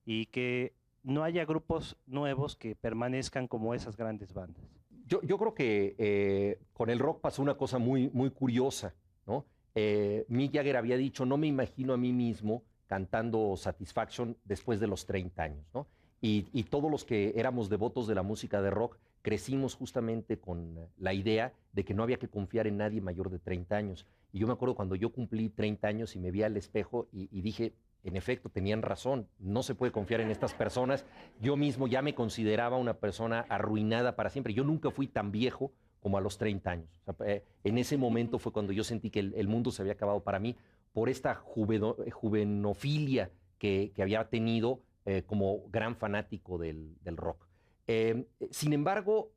y que no haya grupos nuevos que permanezcan como esas grandes bandas. Yo creo que con el rock pasó una cosa muy, muy curiosa, ¿no? Mick Jagger había dicho, no me imagino a mí mismo cantando Satisfaction después de los 30 años, ¿no? Y todos los que éramos devotos de la música de rock crecimos justamente con la idea de que no había que confiar en nadie mayor de 30 años. Y yo me acuerdo cuando yo cumplí 30 años y me vi al espejo y dije, en efecto, tenían razón, no se puede confiar en estas personas. Yo mismo ya me consideraba una persona arruinada para siempre. Yo nunca fui tan viejo como a los 30 años. O sea, en ese momento fue cuando yo sentí que el mundo se había acabado para mí por esta juvenofilia que había tenido como gran fanático del rock. Sin embargo,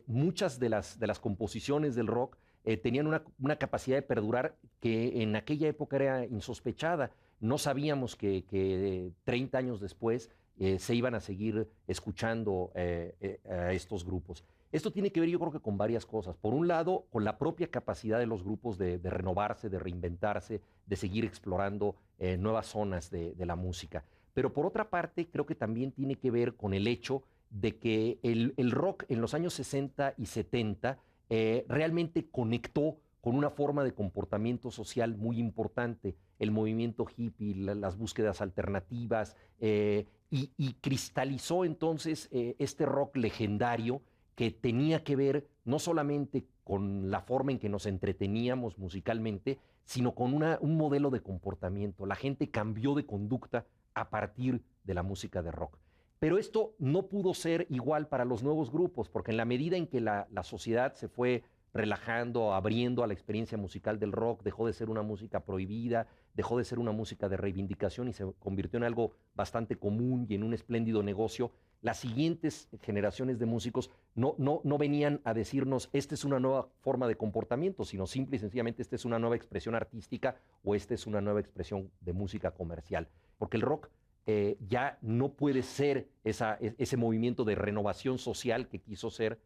muchas de las composiciones del rock tenían una capacidad de perdurar que en aquella época era insospechada. No sabíamos que 30 años después se iban a seguir escuchando a estos grupos. Esto tiene que ver, yo creo que con varias cosas. Por un lado, con la propia capacidad de los grupos de renovarse, de reinventarse, de seguir explorando nuevas zonas de la música. Pero por otra parte, creo que también tiene que ver con el hecho de que el rock en los años 60 y 70 realmente conectó con una forma de comportamiento social muy importante, el movimiento hippie, las búsquedas alternativas, y cristalizó entonces este rock legendario que tenía que ver no solamente con la forma en que nos entreteníamos musicalmente, sino con un modelo de comportamiento. La gente cambió de conducta a partir de la música de rock. Pero esto no pudo ser igual para los nuevos grupos, porque en la medida en que la sociedad se fue relajando, abriendo a la experiencia musical del rock, dejó de ser una música prohibida, dejó de ser una música de reivindicación y se convirtió en algo bastante común y en un espléndido negocio. Las siguientes generaciones de músicos no venían a decirnos, esta es una nueva forma de comportamiento, sino simple y sencillamente, esta es una nueva expresión artística o esta es una nueva expresión de música comercial. Porque el rock ya no puede ser ese movimiento de renovación social que quiso ser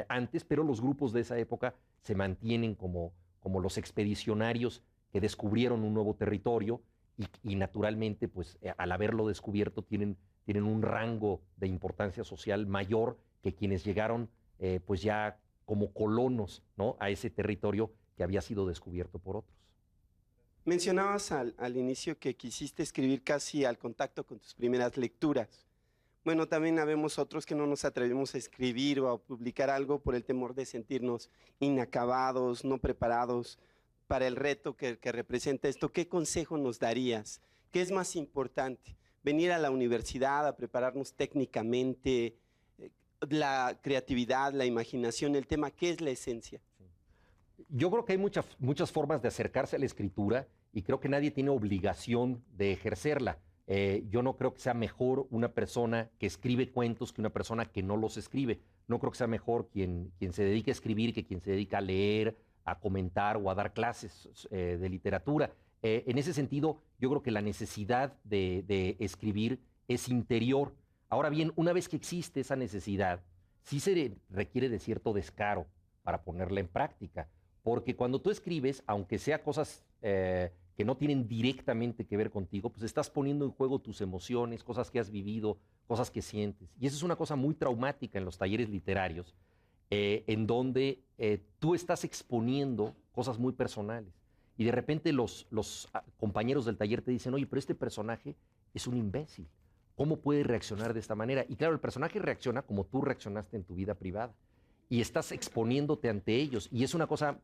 antes, pero los grupos de esa época se mantienen como los expedicionarios que descubrieron un nuevo territorio y naturalmente, pues, al haberlo descubierto, tienen un rango de importancia social mayor que quienes llegaron pues ya como colonos, ¿no?, a ese territorio que había sido descubierto por otros. Mencionabas al inicio que quisiste escribir casi al contacto con tus primeras lecturas. Bueno, también habemos otros que no nos atrevemos a escribir o a publicar algo por el temor de sentirnos inacabados, no preparados para el reto que representa esto. ¿Qué consejo nos darías? ¿Qué es más importante? ¿Venir a la universidad a prepararnos técnicamente? ¿La creatividad, la imaginación, el tema? ¿Qué es la esencia? Yo creo que hay muchas formas de acercarse a la escritura y creo que nadie tiene obligación de ejercerla. Yo no creo que sea mejor una persona que escribe cuentos que una persona que no los escribe. No creo que sea mejor quien se dedique a escribir que quien se dedica a leer, a comentar o a dar clases de literatura. En ese sentido, yo creo que la necesidad de escribir es interior. Ahora bien, una vez que existe esa necesidad, sí se requiere de cierto descaro para ponerla en práctica. Porque cuando tú escribes, aunque sea cosas que no tienen directamente que ver contigo, pues estás poniendo en juego tus emociones, cosas que has vivido, cosas que sientes. Y eso es una cosa muy traumática en los talleres literarios, en donde tú estás exponiendo cosas muy personales. Y de repente los compañeros del taller te dicen, oye, pero este personaje es un imbécil. ¿Cómo puede reaccionar de esta manera? Y claro, el personaje reacciona como tú reaccionaste en tu vida privada. Y estás exponiéndote ante ellos. Y es una cosa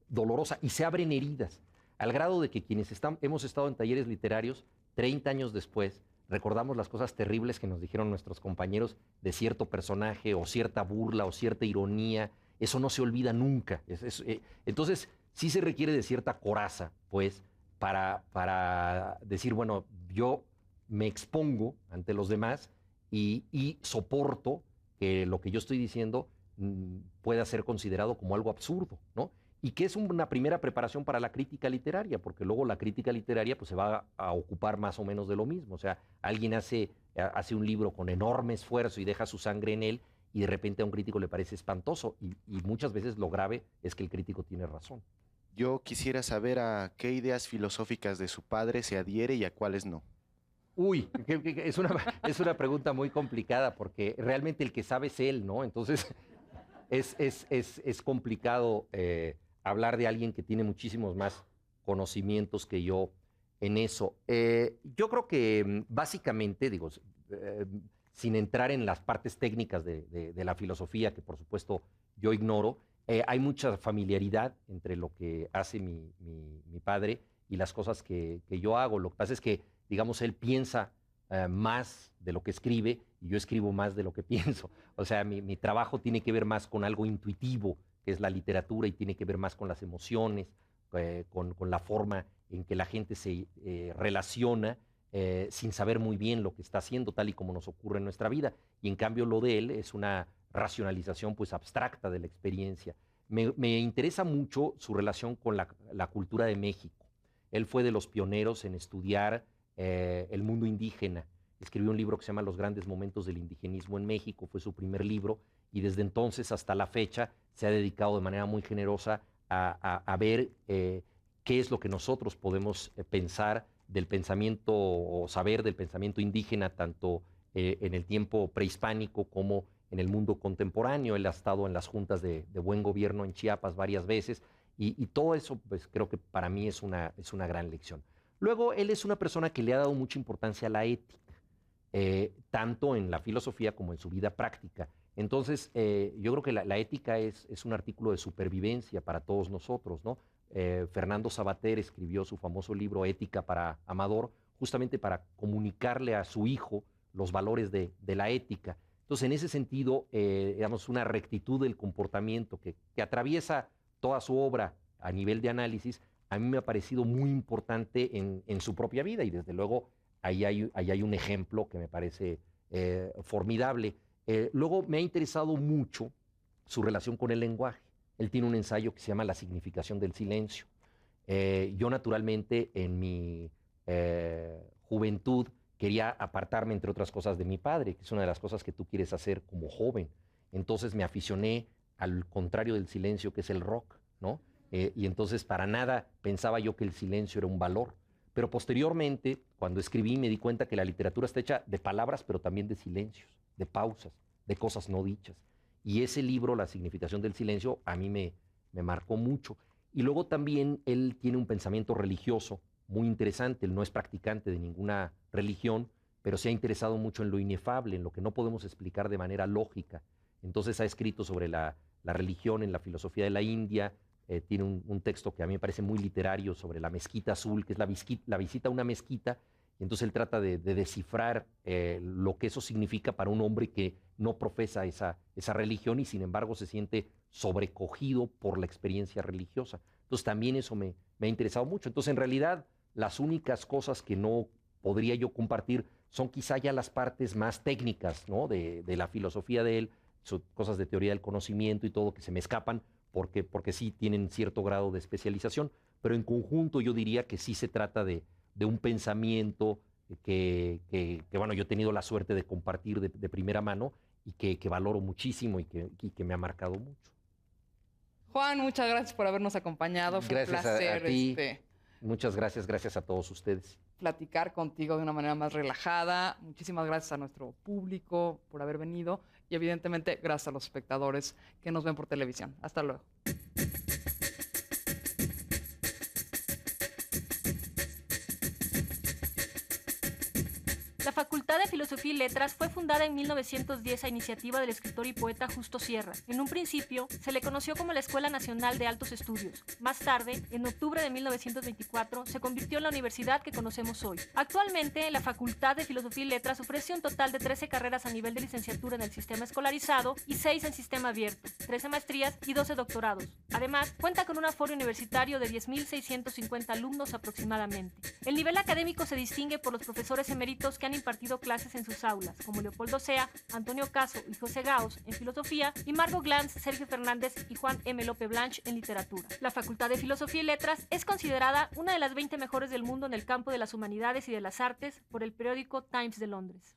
dolorosa. Y se abren heridas. Al grado de que quienes hemos estado en talleres literarios, 30 años después, recordamos las cosas terribles que nos dijeron nuestros compañeros de cierto personaje, o cierta burla, o cierta ironía. Eso no se olvida nunca. Entonces, sí se requiere de cierta coraza, pues, para decir, bueno, yo me expongo ante los demás y soporto que lo que yo estoy diciendo pueda ser considerado como algo absurdo, ¿no? Y que es una primera preparación para la crítica literaria, porque luego la crítica literaria pues, se va a ocupar más o menos de lo mismo. O sea, alguien hace un libro con enorme esfuerzo y deja su sangre en él, y de repente a un crítico le parece espantoso, y muchas veces lo grave es que el crítico tiene razón. Yo quisiera saber a qué ideas filosóficas de su padre se adhiere y a cuáles no. Uy, es una pregunta muy complicada, porque realmente el que sabe es él, ¿no? Entonces es complicado hablar de alguien que tiene muchísimos más conocimientos que yo en eso. Yo creo que básicamente, digo, sin entrar en las partes técnicas de la filosofía, que por supuesto yo ignoro, hay mucha familiaridad entre lo que hace mi padre y las cosas que yo hago. Lo que pasa es que, digamos, él piensa más de lo que escribe y yo escribo más de lo que pienso. O sea, mi trabajo tiene que ver más con algo intuitivo, que es la literatura, y tiene que ver más con las emociones, con la forma en que la gente se relaciona sin saber muy bien lo que está haciendo, tal y como nos ocurre en nuestra vida. Y en cambio lo de él es una racionalización pues abstracta de la experiencia. Me interesa mucho su relación con la cultura de México. Él fue de los pioneros en estudiar el mundo indígena. Escribió un libro que se llama Los grandes momentos del indigenismo en México, fue su primer libro, y desde entonces hasta la fecha se ha dedicado de manera muy generosa a ver qué es lo que nosotros podemos pensar del pensamiento o saber del pensamiento indígena, tanto en el tiempo prehispánico como en el mundo contemporáneo. Él ha estado en las juntas de buen gobierno en Chiapas varias veces, y todo eso pues creo que para mí es una gran lección. Luego, él es una persona que le ha dado mucha importancia a la ética, tanto en la filosofía como en su vida práctica. Entonces, yo creo que la ética es un artículo de supervivencia para todos nosotros, ¿no? Fernando Sabater escribió su famoso libro Ética para Amador, justamente para comunicarle a su hijo los valores de la ética. Entonces, en ese sentido, digamos, una rectitud del comportamiento que atraviesa toda su obra a nivel de análisis, a mí me ha parecido muy importante en su propia vida, y desde luego ahí hay un ejemplo que me parece formidable. Luego me ha interesado mucho su relación con el lenguaje. Él tiene un ensayo que se llama La significación del silencio. Yo naturalmente en mi juventud quería apartarme, entre otras cosas, de mi padre, que es una de las cosas que tú quieres hacer como joven. Entonces me aficioné al contrario del silencio, que es el rock, ¿no? Y entonces para nada pensaba yo que el silencio era un valor. Pero posteriormente, cuando escribí, me di cuenta que la literatura está hecha de palabras, pero también de silencios, de pausas, de cosas no dichas. Y ese libro, La significación del silencio, a mí me marcó mucho. Y luego también él tiene un pensamiento religioso muy interesante. Él no es practicante de ninguna religión, pero se ha interesado mucho en lo inefable, en lo que no podemos explicar de manera lógica. Entonces ha escrito sobre la religión en la filosofía de la India. Tiene un texto que a mí me parece muy literario sobre la mezquita azul, que es la visita a una mezquita, y entonces él trata de descifrar lo que eso significa para un hombre que no profesa esa religión y sin embargo se siente sobrecogido por la experiencia religiosa. Entonces también eso me ha interesado mucho. Entonces en realidad las únicas cosas que no podría yo compartir son quizá ya las partes más técnicas, ¿no? de la filosofía de él, cosas de teoría del conocimiento y todo que se me escapan, porque sí tienen cierto grado de especialización, pero en conjunto yo diría que sí se trata de un pensamiento que bueno, yo he tenido la suerte de compartir de primera mano y que valoro muchísimo y que me ha marcado mucho. Juan, muchas gracias por habernos acompañado. Fue gracias un placer a ti. Muchas gracias a todos ustedes. Platicar contigo de una manera más relajada. Muchísimas gracias a nuestro público por haber venido y evidentemente gracias a los espectadores que nos ven por televisión. Hasta luego. La Facultad de Filosofía y Letras fue fundada en 1910 a iniciativa del escritor y poeta Justo Sierra. En un principio, se le conoció como la Escuela Nacional de Altos Estudios. Más tarde, en octubre de 1924, se convirtió en la universidad que conocemos hoy. Actualmente, la Facultad de Filosofía y Letras ofrece un total de 13 carreras a nivel de licenciatura en el sistema escolarizado y 6 en sistema abierto, 13 maestrías y 12 doctorados. Además, cuenta con un aforo universitario de 10.650 alumnos aproximadamente. El nivel académico se distingue por los profesores eméritos que han impartido clases en sus aulas, como Leopoldo Sea, Antonio Caso y José Gaos en filosofía y Margot Glantz, Sergio Fernández y Juan M. Lope Blanche en literatura. La Facultad de Filosofía y Letras es considerada una de las 20 mejores del mundo en el campo de las humanidades y de las artes por el periódico Times de Londres.